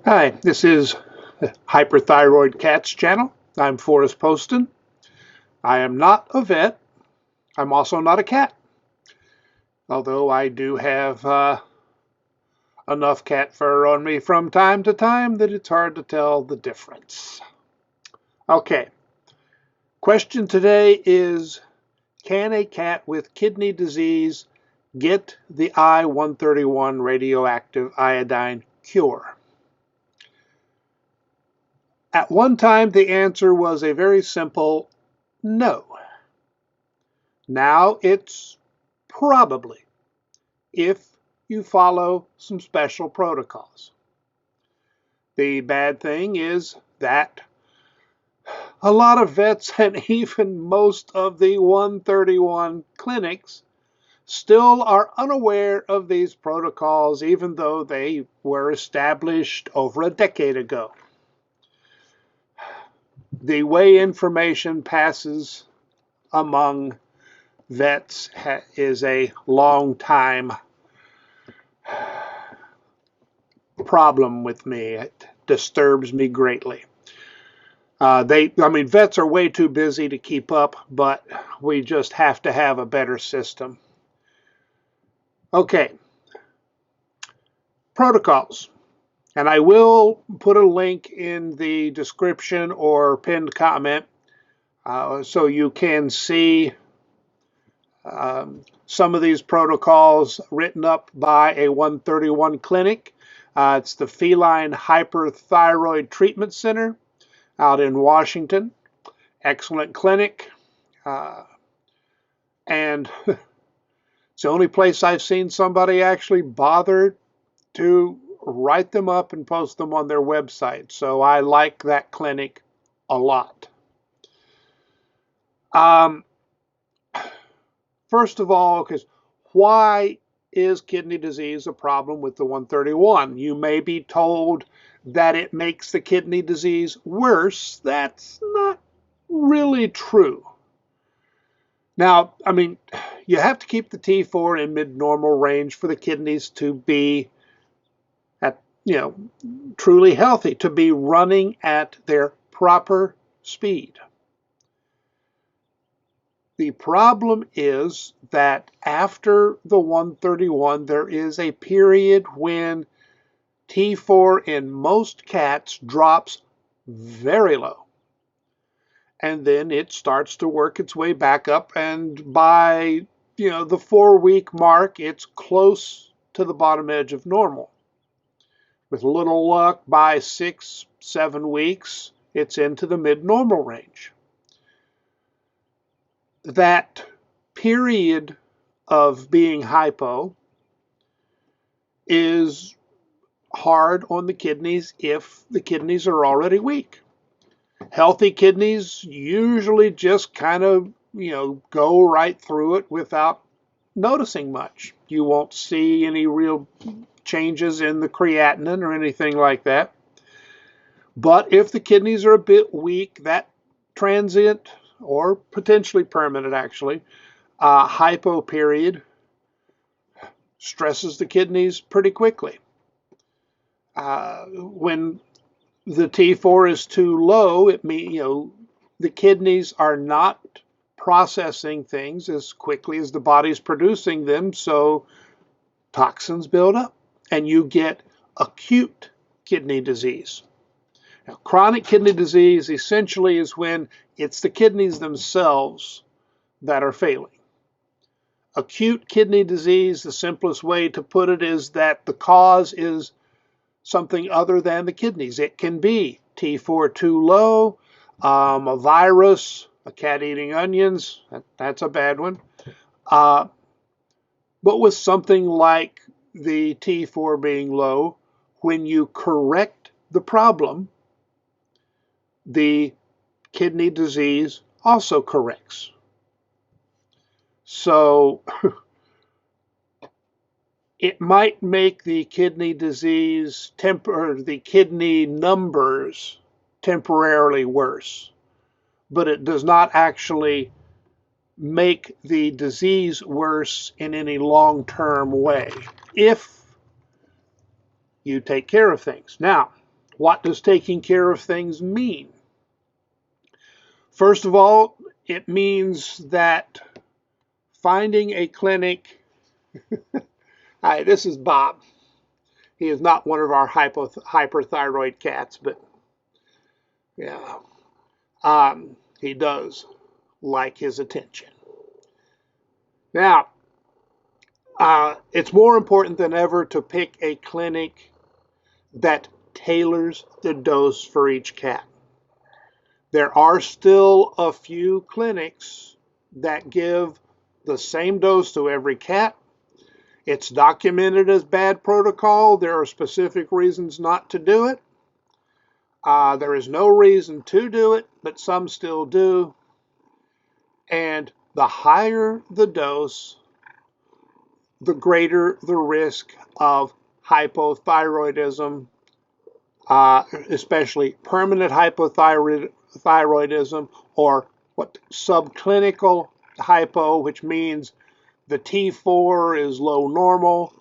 Hi, this is Hyperthyroid Cats channel. I'm Forrest Poston. I am not a vet. I'm also not a cat, although I do have enough cat fur on me from time to time that it's hard to tell the difference. Okay, question today is, can a cat with kidney disease get the I-131 radioactive iodine cure? At one time, the answer was a very simple no. Now it's probably, if you follow some special protocols. The bad thing is that a lot of vets and even most of the 131 clinics still are unaware of these protocols, even though they were established over a decade ago. The way information passes among vets is a long time problem with me. It disturbs me greatly. Vets are way too busy to keep up, but we just have to have a better system. Okay, protocols. And I will put a link in the description or pinned comment so you can see some of these protocols written up by a 131 clinic. It's the Feline Hyperthyroid Treatment Center out in Washington. Excellent clinic. And it's the only place I've seen somebody actually bother to write them up and post them on their website. So I like that clinic a lot. First of all, because why is kidney disease a problem with the 131? You may be told that it makes the kidney disease worse. That's not really true. Now, you have to keep the T4 in mid-normal range for the kidneys to be at, truly healthy, to be running at their proper speed. The problem is that after the 131, there is a period when T4 in most cats drops very low. And then it starts to work its way back up, and by the 4-week mark, it's close to the bottom edge of normal. With little luck, by 6-7 weeks, it's into the mid-normal range. That period of being hypo is hard on the kidneys if the kidneys are already weak. Healthy kidneys usually just kind of, go right through it without noticing much. You won't see any real changes in the creatinine or anything like that. But if the kidneys are a bit weak, that transient or potentially permanent, actually, hypo period stresses the kidneys pretty quickly. When the T4 is too low, it means the kidneys are not processing things as quickly as the body's producing them, so toxins build up, and you get acute kidney disease. Now, chronic kidney disease essentially is when it's the kidneys themselves that are failing. Acute kidney disease, the simplest way to put it is that the cause is something other than the kidneys. It can be T4 too low, a virus, a cat eating onions, that's a bad one. But with something like the T4 being low, when you correct the problem, the kidney disease also corrects. So it might make the kidney disease the kidney numbers temporarily worse, but it does not actually make the disease worse in any long-term way if you take care of things. Now, What does taking care of things mean? First of all, it means that finding a clinic. Hi, this is Bob. He is not one of our hyperthyroid cats, but yeah, he does like his attention. Now, it's more important than ever to pick a clinic that tailors the dose for each cat. There are still a few clinics that give the same dose to every cat. It's documented as bad protocol. There are specific reasons not to do it. There is no reason to do it, but some still do. And the higher the dose, the greater the risk of hypothyroidism, especially permanent hypothyroidism, or what subclinical hypo, which means the T4 is low normal,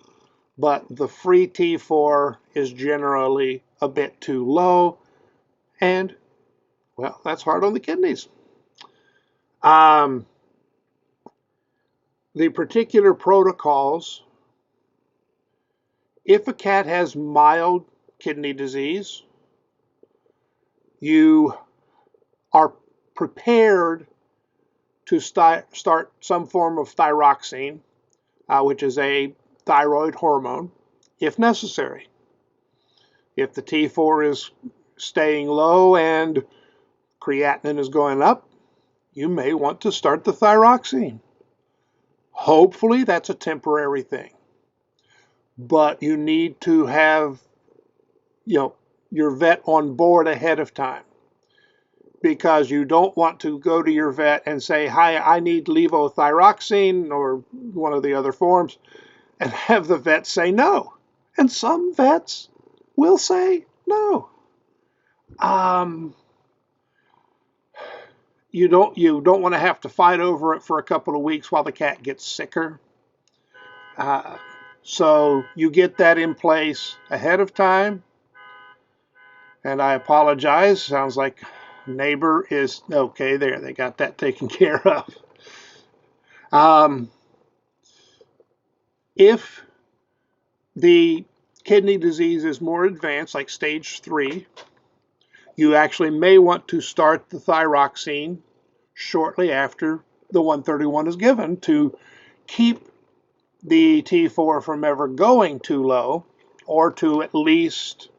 but the free T4 is generally a bit too low, and, well, that's hard on the kidneys. The particular protocols, if a cat has mild kidney disease, you are prepared to start some form of thyroxine, which is a thyroid hormone, if necessary. If the T4 is staying low and creatinine is going up, you may want to start the thyroxine. Hopefully that's a temporary thing. But you need to have, your vet on board ahead of time, because you don't want to go to your vet and say, hi, I need levothyroxine or one of the other forms, and have the vet say no. And some vets will say no. You don't want to have to fight over it for a couple of weeks while the cat gets sicker. So you get that in place ahead of time. And I apologize. Sounds like neighbor is okay there. They got that taken care of. If the kidney disease is more advanced, like stage 3, you actually may want to start the thyroxine shortly after the 131 is given to keep the T4 from ever going too low, or to at least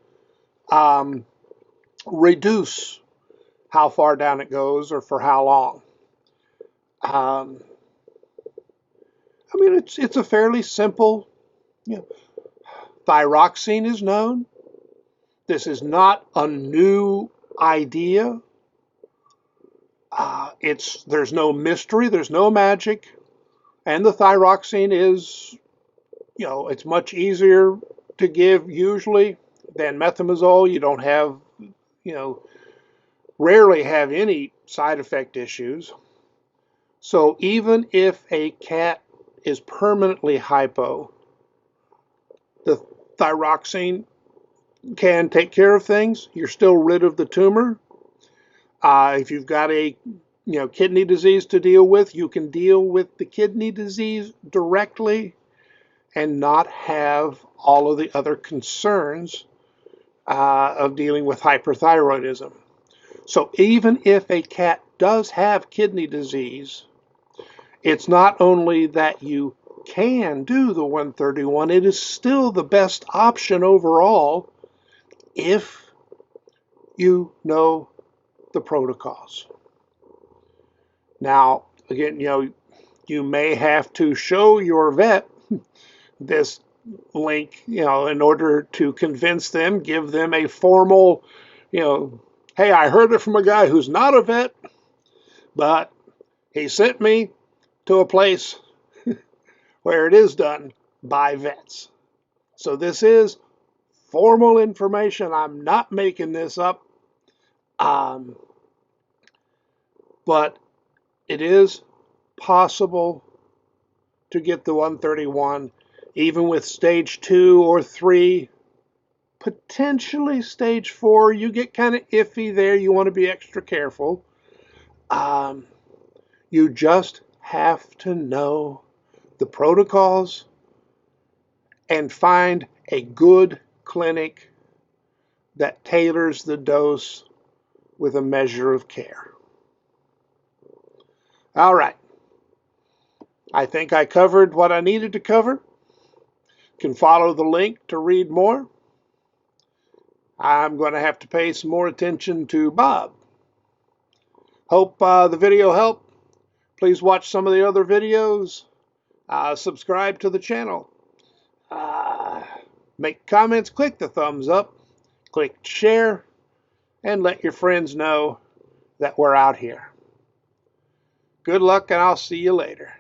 reduce how far down it goes or for how long. It's a fairly simple, thyroxine is known. This is not a new idea. There's no mystery, there's no magic, and the thyroxine is, it's much easier to give usually than methimazole. You don't have, rarely have any side effect issues. So even if a cat is permanently hypo, the thyroxine can take care of things. You're still rid of the tumor. If you've got a kidney disease to deal with, you can deal with the kidney disease directly and not have all of the other concerns of dealing with hyperthyroidism. So even if a cat does have kidney disease, it's not only that you can do the 131, it is still the best option overall if you know the protocols. Now, again, you may have to show your vet this link, in order to convince them, give them a formal, hey, I heard it from a guy who's not a vet, but he sent me to a place where it is done by vets. So this is formal information. I'm not making this up. But it is possible to get the 131 even with stage 2 or 3 potentially stage 4. You get kind of iffy there. You want to be extra careful. You just have to know the protocols and find a good clinic that tailors the dose with a measure of care. All right. I think I covered what I needed to cover. You can follow the link to read more. I'm going to have to pay some more attention to Bob. Hope the video helped. Please watch some of the other videos. Subscribe to the channel. Make comments, click the thumbs up, click share, and let your friends know that we're out here. Good luck, and I'll see you later.